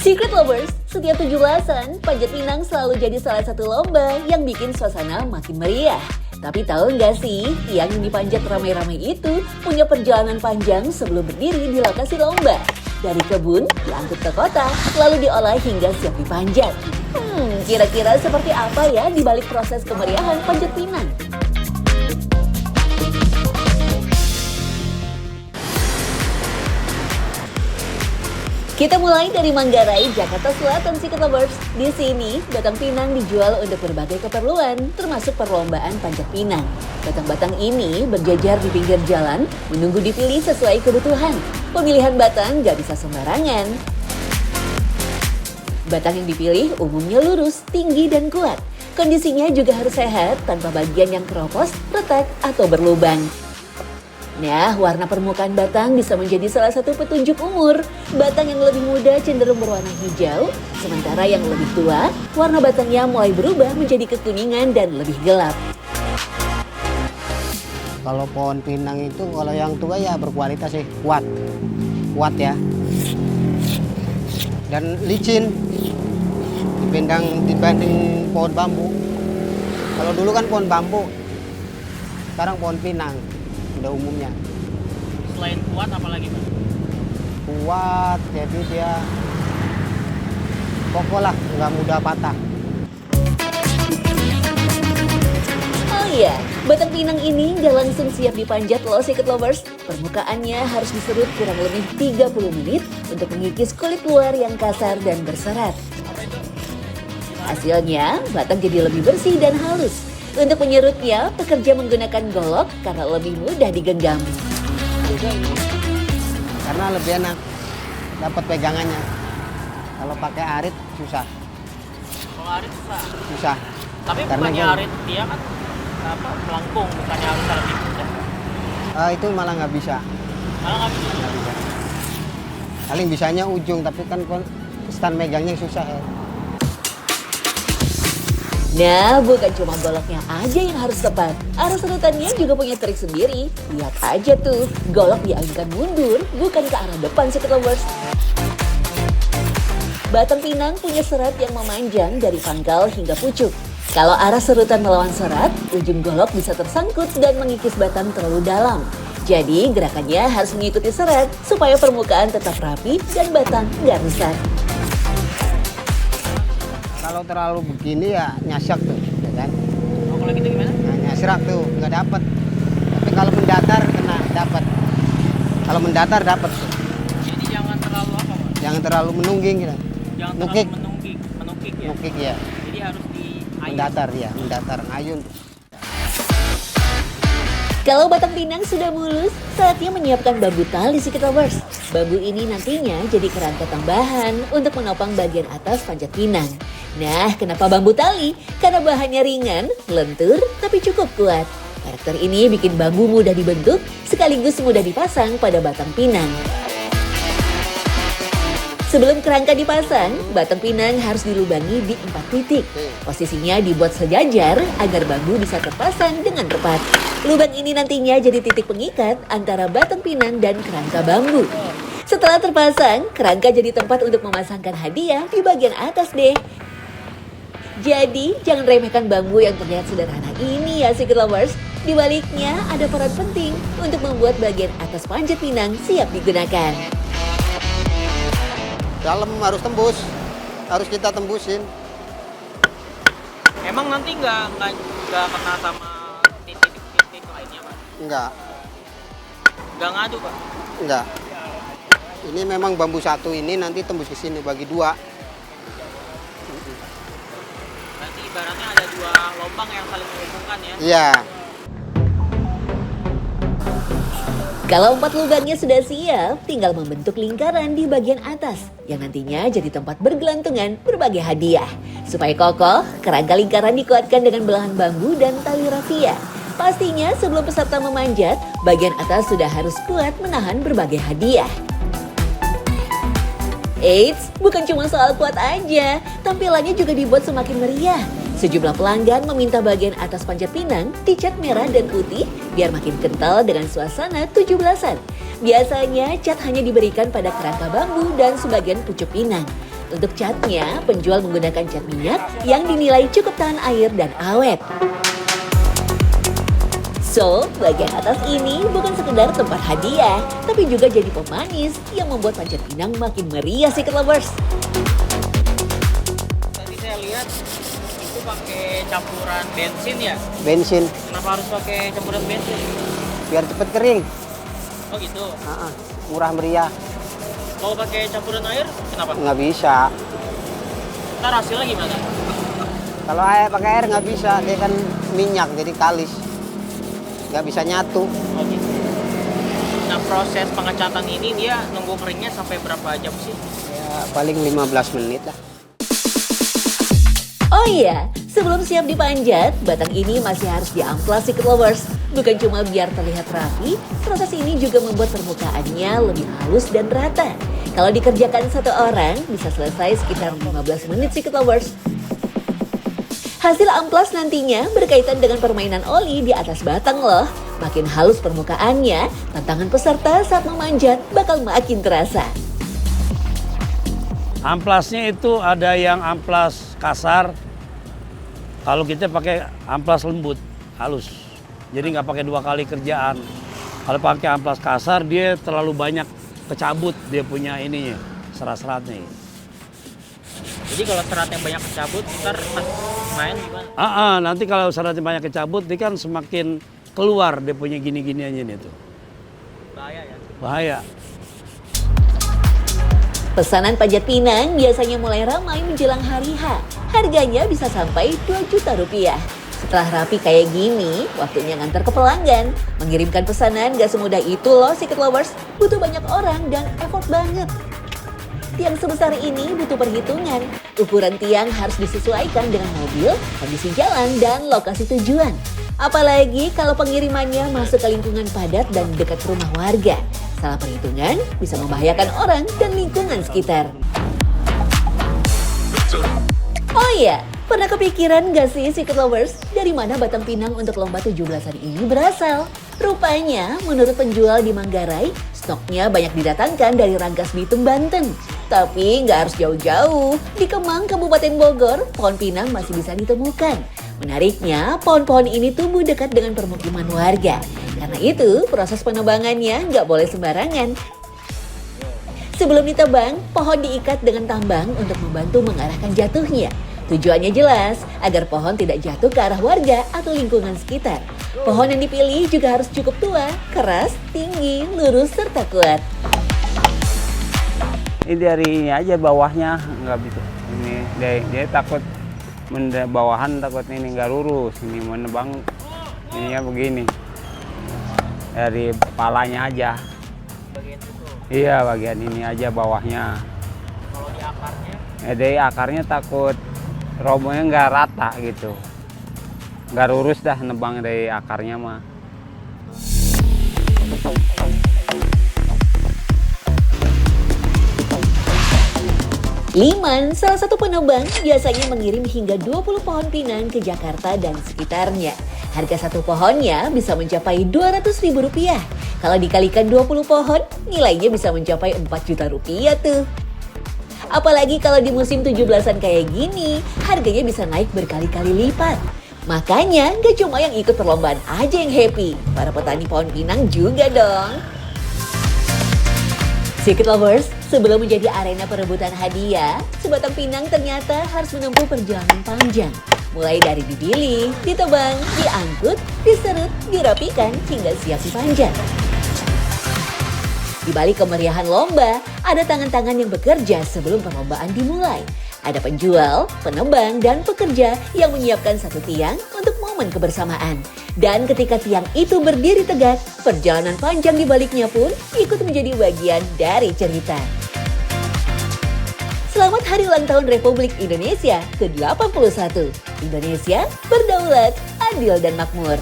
Secret Lovers, setiap 17-an, panjat pinang selalu jadi salah satu lomba yang bikin suasana makin meriah. Tapi tahu nggak sih, yang dipanjat ramai-ramai itu punya perjalanan panjang sebelum berdiri di lokasi lomba. Dari kebun, diangkut ke kota, lalu diolah hingga siap dipanjat. Kira-kira seperti apa ya di balik proses kemeriahan panjat pinang? Kita mulai dari Manggarai, Jakarta Selatan, Secret Lovers. Di sini, batang pinang dijual untuk berbagai keperluan, termasuk perlombaan panjat pinang. Batang-batang ini berjajar di pinggir jalan, menunggu dipilih sesuai kebutuhan. Pemilihan batang gak bisa sembarangan. Batang yang dipilih umumnya lurus, tinggi, dan kuat. Kondisinya juga harus sehat, tanpa bagian yang keropos, retak, atau berlubang. Nah, warna permukaan batang bisa menjadi salah satu petunjuk umur. Batang yang lebih muda cenderung berwarna hijau, sementara yang lebih tua, warna batangnya mulai berubah menjadi kekuningan dan lebih gelap. Kalau pohon pinang itu, kalau yang tua ya berkualitas sih, kuat ya. Dan licin dibanding pohon bambu. Kalau dulu kan pohon bambu, sekarang pohon pinang. Udah umumnya. Selain kuat apalagi Pak? Kuat, jadi dia kokoh lah, nggak mudah patah. Oh iya, batang pinang ini nggak langsung siap dipanjat loh Secret Lovers. Permukaannya harus diserut kurang lebih 30 menit untuk mengikis kulit luar yang kasar dan berserat. Hasilnya, batang jadi lebih bersih dan halus. Untuk menyerutnya, pekerja menggunakan golok karena lebih mudah digenggam. Karena lebih enak, dapat pegangannya. Kalau pakai arit susah. Kalau arit susah. Susah. Tapi Karena bukannya arit dia kan melengkung, bukannya harus lebih mudah. Itu malah nggak bisa. Malah nggak bisa. Nggak bisa. Paling bisanya ujung, tapi kan stand megangnya susah ya. Nah, bukan cuma goloknya aja yang harus tepat. Arah serutannya juga punya trik sendiri. Lihat aja tuh, golok dialihkan mundur, bukan ke arah depan Secret Lovers. Batang pinang punya serat yang memanjang dari pangkal hingga pucuk. Kalau arah serutan melawan serat, ujung golok bisa tersangkut dan mengikis batang terlalu dalam. Jadi gerakannya harus mengikuti serat supaya permukaan tetap rapi dan batang nggak rusak. Kalau terlalu begini ya nyasyak tuh, ya kan? Oh, kalau gitu gimana? Nah, nyasrak tuh, nggak dapet. Tapi kalau mendatar kena dapat. Kalau mendatar dapat. Jadi jangan terlalu apa Pak? Jangan terlalu menungging gitu. Jangan Nukik. terlalu menukik ya? Nukik ya. Jadi harus Mendatar ya, mendatar, ngayun. Kalau batang pinang sudah mulus, saatnya menyiapkan bambu tali Secret Lovers. Bambu ini nantinya jadi kerangka tambahan untuk menopang bagian atas panjat pinang. Nah, kenapa bambu tali? Karena bahannya ringan, lentur, tapi cukup kuat. Karakter ini bikin bambu mudah dibentuk, sekaligus mudah dipasang pada batang pinang. Sebelum kerangka dipasang, batang pinang harus dilubangi di 4 titik. Posisinya dibuat sejajar agar bambu bisa terpasang dengan tepat. Lubang ini nantinya jadi titik pengikat antara batang pinang dan kerangka bambu. Setelah terpasang, kerangka jadi tempat untuk memasangkan hadiah di bagian atas deh. Jadi, jangan remehkan bambu yang terlihat sederhana ini ya Secret Lovers. Di baliknya ada peran penting untuk membuat bagian atas panjat pinang siap digunakan. Dalam harus tembus, harus kita tembusin. Emang nanti nggak kena sama titik-titik lainnya Pak? Enggak, Nggak ngadu Pak? enggak. Ini memang bambu satu ini nanti tembus ke sini bagi 2. Berarti ibaratnya ada 2 lubang yang saling menghubungkan ya? Iya. Kalau 4 lubangnya sudah siap, tinggal membentuk lingkaran di bagian atas yang nantinya jadi tempat bergelantungan berbagai hadiah. Supaya kokoh, kerangka lingkaran dikuatkan dengan belahan bambu dan tali rafia. Pastinya sebelum peserta memanjat, bagian atas sudah harus kuat menahan berbagai hadiah. Eits, bukan cuma soal kuat aja, tampilannya juga dibuat semakin meriah. Sejumlah pelanggan meminta bagian atas panjat pinang dicat merah dan putih biar makin kental dengan suasana 17-an. Biasanya cat hanya diberikan pada kerangka bambu dan sebagian pucuk pinang. Untuk catnya, penjual menggunakan cat minyak yang dinilai cukup tahan air dan awet. So, bagian atas ini bukan sekedar tempat hadiah, tapi juga jadi pemanis yang membuat Panjat Pinang makin meriah Secret Lovers. Tadi saya lihat itu pakai campuran bensin ya. Bensin, Kenapa harus pakai campuran bensin? biar cepet kering. Oh gitu. Murah meriah. Kalau pakai campuran air, kenapa? Nggak bisa. Ntar hasilnya gimana? Kalau pakai air nggak bisa, dia kan minyak jadi kalis. Nggak bisa nyatu. Oh gitu. Nah proses pengecatan ini dia nunggu keringnya sampai berapa jam sih? Ya paling 15 menit lah. Oh iya, sebelum siap dipanjat, batang ini masih harus diamplas Secret Lovers. Bukan cuma biar terlihat rapi, proses ini juga membuat permukaannya lebih halus dan rata. Kalau dikerjakan satu orang, bisa selesai sekitar 15 menit Secret Lovers. Hasil amplas nantinya berkaitan dengan permainan oli di atas batang loh. Makin halus permukaannya, tantangan peserta saat memanjat bakal makin terasa. Amplasnya itu ada yang amplas kasar, kalau kita pakai amplas lembut, halus. Jadi nggak pakai 2 kali kerjaan. Kalau pakai amplas kasar, dia terlalu banyak kecabut, dia punya ininya, serat-seratnya. Jadi kalau seratnya banyak kecabut, ntar pas main gimana? Nanti kalau seratnya banyak kecabut, dia kan semakin keluar dia punya gini-giniannya nih tuh. Bahaya ya? Bahaya. Pesanan Panjat Pinang biasanya mulai ramai menjelang hari H. Harganya bisa sampai 2 juta rupiah. Setelah rapi kayak gini, waktunya ngantar ke pelanggan. Mengirimkan pesanan gak semudah itu loh Secret Lovers. Butuh banyak orang dan effort banget. Tiang sebesar ini butuh perhitungan. Ukuran tiang harus disesuaikan dengan mobil, kondisi jalan, dan lokasi tujuan. Apalagi kalau pengirimannya masuk ke lingkungan padat dan dekat rumah warga. Salah perhitungan bisa membahayakan orang dan lingkungan sekitar. Oh iya, pernah kepikiran gak sih Secret Lovers dari mana batang pinang untuk lomba 17-an ini berasal? Rupanya menurut penjual di Manggarai, stoknya banyak didatangkan dari Rangkas Bitung, Banten. Tapi nggak harus jauh-jauh, di Kemang, Kabupaten Bogor, pohon pinang masih bisa ditemukan. Menariknya, pohon-pohon ini tumbuh dekat dengan permukiman warga. Karena itu, proses penebangannya nggak boleh sembarangan. Sebelum ditebang, pohon diikat dengan tambang untuk membantu mengarahkan jatuhnya. Tujuannya jelas, agar pohon tidak jatuh ke arah warga atau lingkungan sekitar. Pohon yang dipilih juga harus cukup tua, keras, tinggi, lurus, serta kuat. Ini dari ini aja bawahnya nggak bisa. Ini dia takut bawahan takut ini nggak lurus. Ini menebang ininya begini. Dari palanya aja. Bagian itu. Iya bagian ini aja bawahnya. Kalau di akarnya? Dari akarnya takut robohnya nggak rata gitu. Nggak lurus dah nebang dari akarnya mah. Liman, salah satu penebang, biasanya mengirim hingga 20 pohon pinang ke Jakarta dan sekitarnya. Harga satu pohonnya bisa mencapai Rp200.000. Kalau dikalikan 20 pohon, nilainya bisa mencapai 4 juta rupiah tuh. Apalagi kalau di musim 17-an kayak gini, harganya bisa naik berkali-kali lipat. Makanya gak cuma yang ikut perlombaan aja yang happy, para petani pohon pinang juga dong. Secret Lovers, sebelum menjadi arena perebutan hadiah, sebatang pinang ternyata harus menempuh perjalanan panjang. Mulai dari dipilih, ditebang, diangkut, diserut, dirapikan, hingga siap dipanjat. Di balik kemeriahan lomba, ada tangan-tangan yang bekerja sebelum perlombaan dimulai. Ada penjual, penebang, dan pekerja yang menyiapkan satu tiang untuk momen kebersamaan. Dan ketika tiang itu berdiri tegak, perjalanan panjang di baliknya pun ikut menjadi bagian dari cerita. Selamat Hari Ulang Tahun Republik Indonesia ke-81. Indonesia berdaulat, adil, dan makmur.